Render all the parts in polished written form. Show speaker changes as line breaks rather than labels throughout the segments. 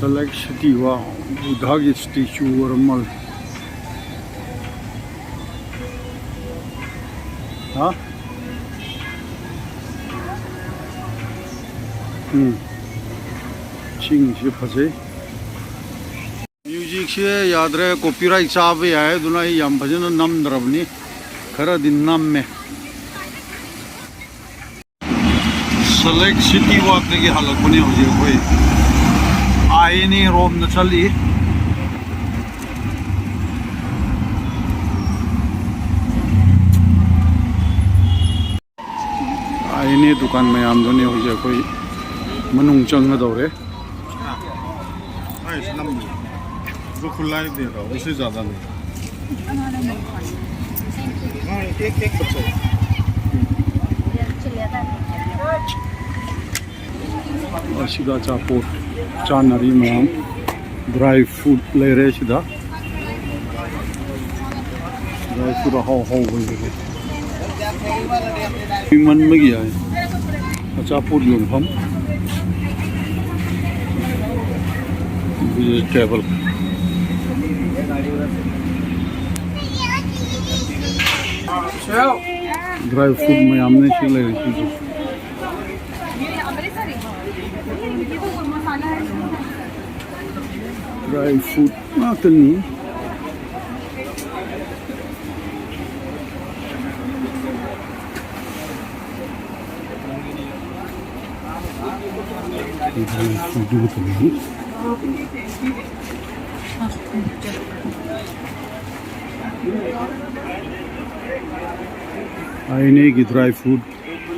Select city wow, Buddha ki statue or mal. Huh? Ching se phase. Music se yaad rahe copyright saab hai duna yam bhajan nam drabni khara din nam mein. Select city walk ki halat bani ho jaye koi. आईनी रोम न चली आईनी दुकान में आम दोने हो जाए कोई मनुंग चंग दौरे जो खुला ही दे रहा हूँ उससे ज़्यादा नहीं एक बच्चा सीधा चापोट चानरी मैम ड्राई फ्रूट ले रहे सीधा ड्राई फ्रूट हाउ हाउ बोल रहे मन में गया है चापोट यूं हम वेजिटेबल ड्राई फ्रूट में हमने ले रही थी ड्राई फ्रूट नहीं आईने की ड्राई फ्रूट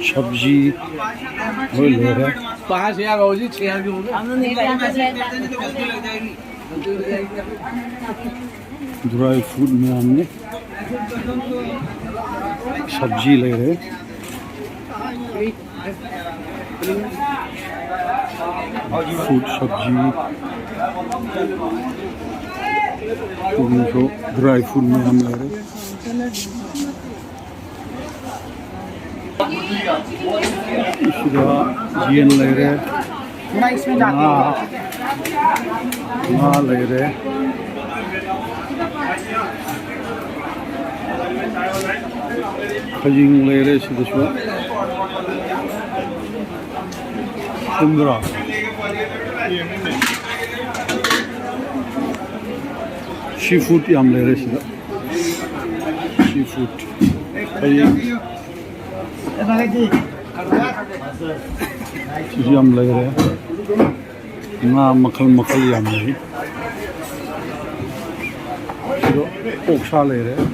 सब्जी ले रहा है ड्राई फ्रूट में हमने सब्जी ले रहे फ्रूट सब्जी तो ड्राई फ्रूट में हम ले रहे जीएन ले रहे हाँ ले रहे खजिंग ले रहे सीधे कुंदरा सी फूड हम ले रहे सीधा सी फूड खजिंग चीज़ हम ले रहे ना मखल मखल हम नहीं ओक्सा ले रहे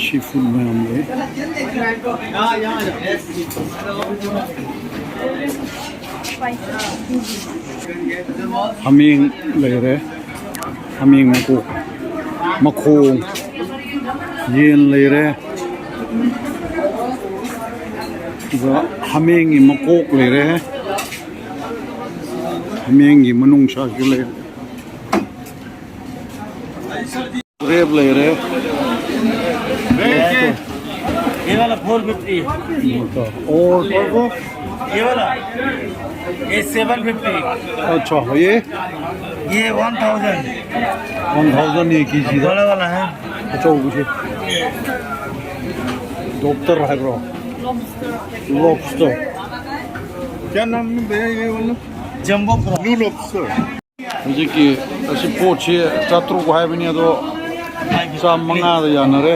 सी फूड में हम ले हमिंग ले रहे हमिंग मखो येन ले रहे हमेंगी मकोक ले रहे हैं हमेंगी मनुंगसा जो ले रेब ले रहे
ये वाला 450
और
ये वाला ये 750
अच्छा ये 1000 ये कीजिए
बड़ा वाला है
अच्छा वो कुछ डॉक्टर है ब्रो लॉबस्टर क्या नाम है भैया ये वाला
जंबो
ब्लू लॉबस्टर मुझे कि ऐसे पोछे चातरों को है भी नहीं तो सब मंगा दे जाना रे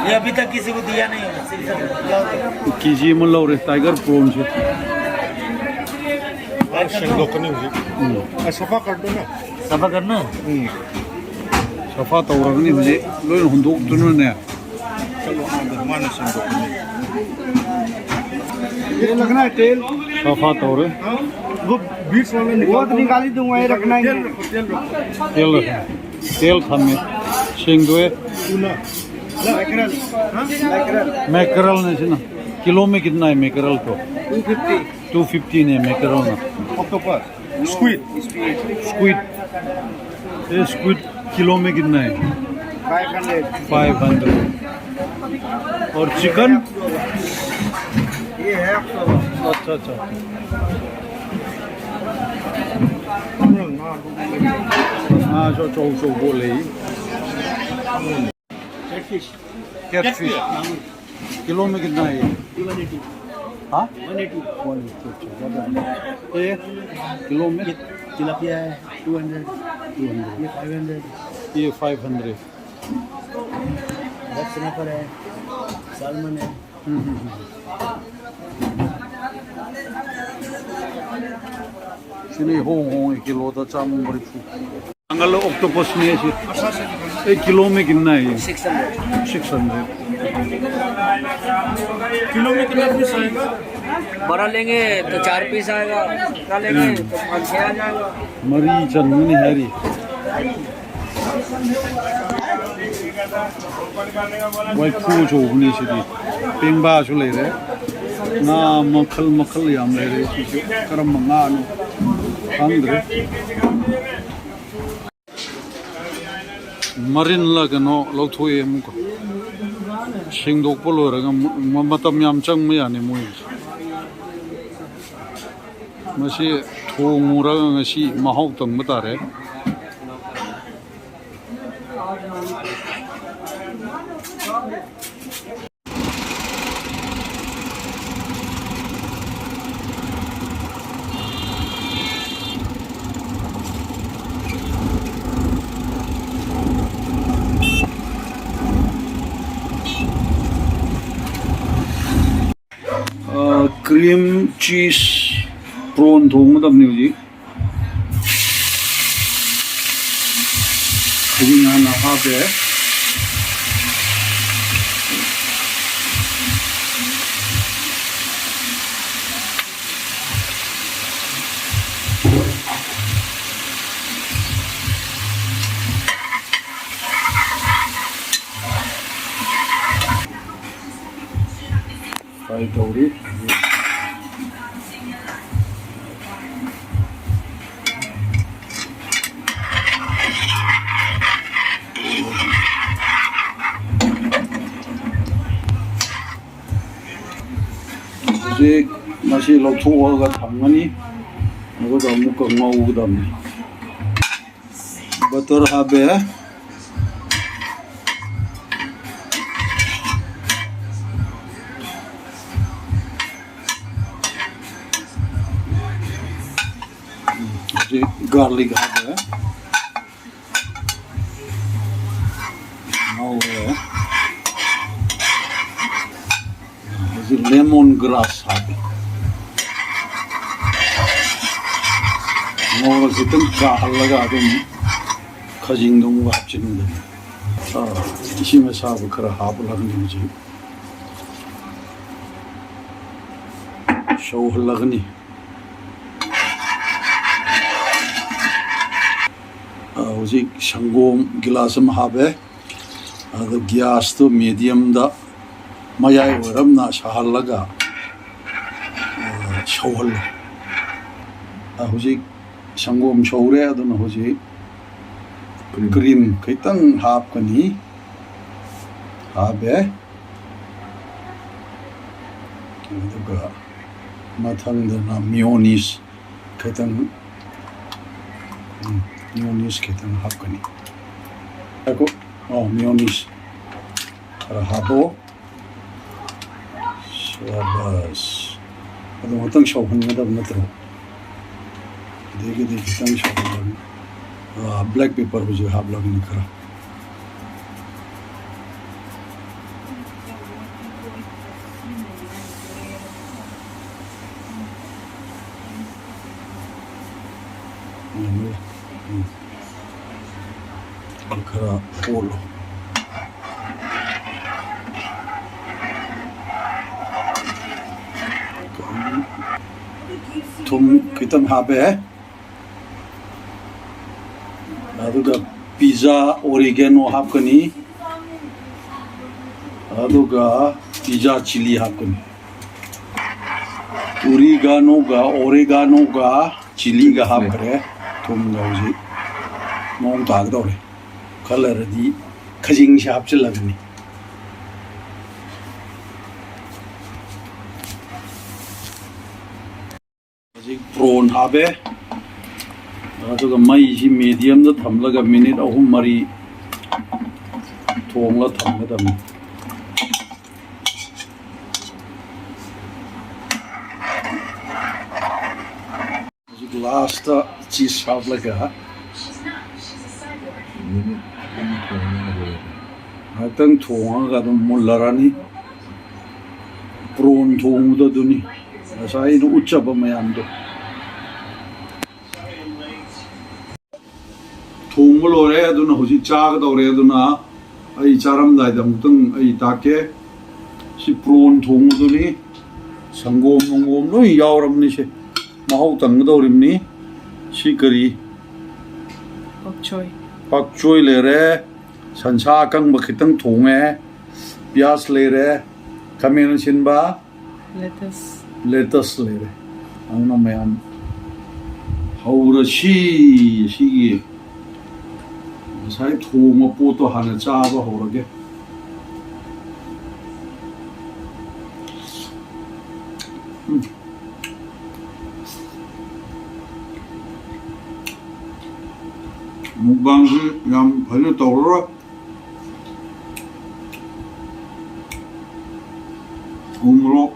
ये अभी तक किसी को दिया नहीं है
कीजिए मन लो रे टाइगर प्रॉन से
शेंगो करने मुझे सफा कर दो ना
सफा करना
सफा तो रखनी मुझे लोग हुंदोक दुनों ने
चलो मान शेंगो करने
ये लगना है तेल
सफा तो रे
वो बीच वाले
वो तो निकाल ही दूंगा ये रखना है
तेल रखना तेल खामे शेंग दोए
टूना
मैकरल मैकरल
मैकरल ने से ना किलो में कितना है मैकरल तो
250
250 ने मैकरल ना
Octopus. Squid.
स्क्विड ये स्क्विड किलो में कितना है
500
500 और चिकन
ये है
अच्छा अच्छा हाँ जो बोले
कैटफिश
कैटफिश किलो में कितना है ये
180
हाँ
180
ये किलो में
तिलापिया है 200 ये 500
ये 500
रेड स्नैपर है सालमन है
sini hong kilo da cham bari fu angal octopus ne si 1 kilo में कितना है ये 600
किलो में कितना पीस आएगा?
बड़ा लेंगे तो 4 पीस आएगा, छोटा लेंगे तो 5-6 आ जाएगा।
मरी चन्नी हैरी वाई फू जो उगनी सिदी पेंबा जो ले रहे ना मखल याम ले रहे चीज़ करम मंगा नो अंदर मरीन लगनो लोग थोड़े मुको सिंदोक पोलो रंग मतम याम चंग में आने मुई मसी थोंग सी महौ तंग बता रहे क्रीम चीज prawn थोंगदबनी जी खजिना ना हाबे फ्राई तौरी 맛이 로토가 당연히 이거도 아무거 먹으다니 버터 하베 이제 garlic 하베 나오에 이제 레몬그라스 하베 और कितन काल लगा तुम खजिंग दूंगा आप चिन्ह इसी में साब कर हाप लगनी मुझे शौह लगनी उसी संगोम गिलास में हाबे अगर गैस तो मीडियम दा मयाई वरम ना शहर लगा शौहल उसी संगोम शौरे अदुना होजी क्रीम खैतंग हापकनी हाबे अदुगा मथंगदना मेयोनीज खैतंग हापकनी एको मेयोनीज खरा हाबो शाबाश अदु मतंग शौहनगदब नत्रो देखिए तंग शॉप ब्लैक पेपर मुझे हाफ लगने करा करा पोलो तुम कितम हाबे है pizza oregano हापकनी 아도가 피자 칠리 하군. 오레가노가 칠리가 합그래. 톰가우지. 몽 다그도래. 컬러디 카징시 합질라그니. 아직 프론 합에 아도가 마이시 미디엄도 탐라가 미닛 어훔 마리 통라 탐가담. Last cheese havlaga. Hatang thonga gadum mullarani. Prawn thongda duni. Asai no uchaba mayamdo. Thongmulore aduna hoji chagdore aduna ai charamdai damtang ai take si prawn thongduni sangom mongom no yawramni se. Mahau tangdaurimni si kari pak choy le re sansa kang bakitang thonge pyas le re kamen sin ba lettuce le re angna mayam haura si gi sai thonga po to hana cha ba horage mukbangsi yang banyak tahu umroh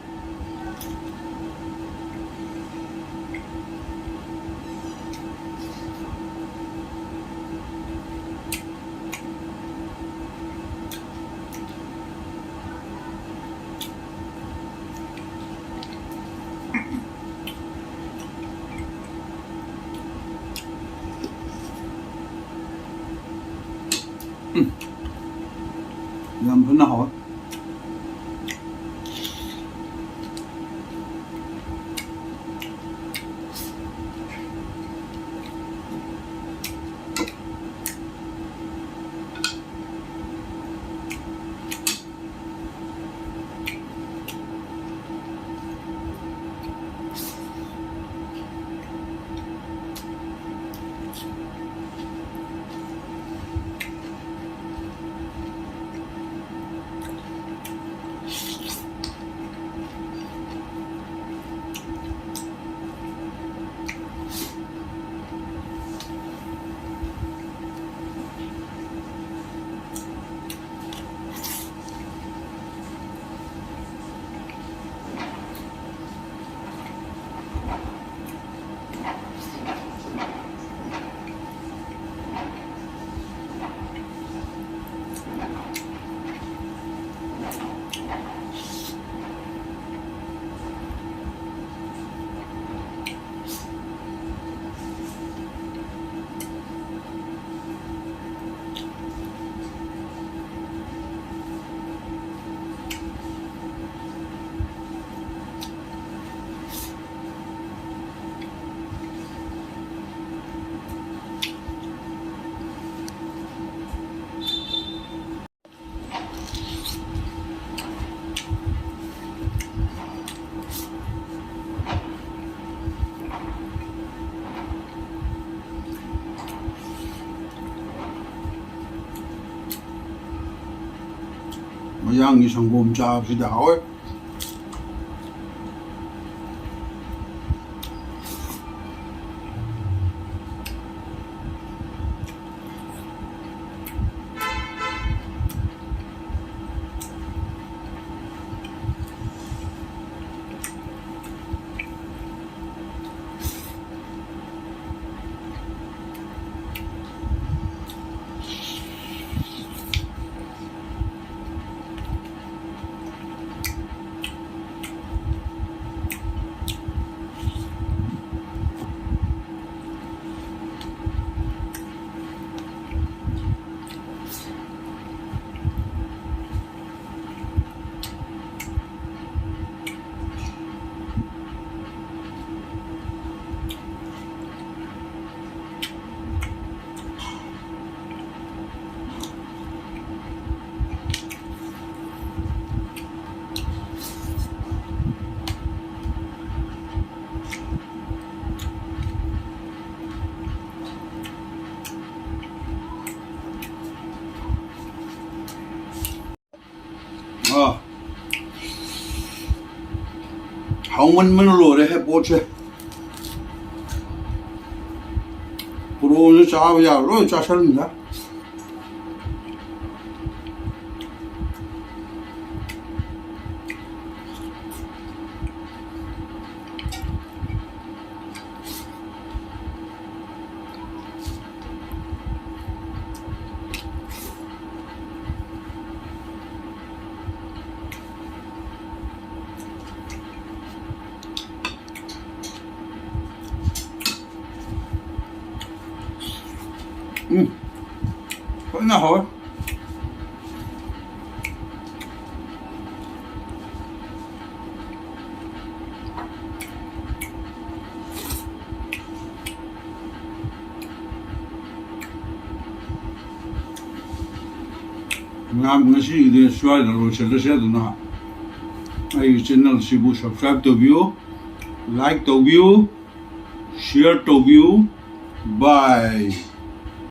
yang pernah hot. Yang isang gumcha si dahoy. 好闷落的还不吃，不如就炸不下，肉炸成了。非常好。我是一点需要的路吃的些的呢。I channel Shibu subscribe to view, like to view, share to view. Bye.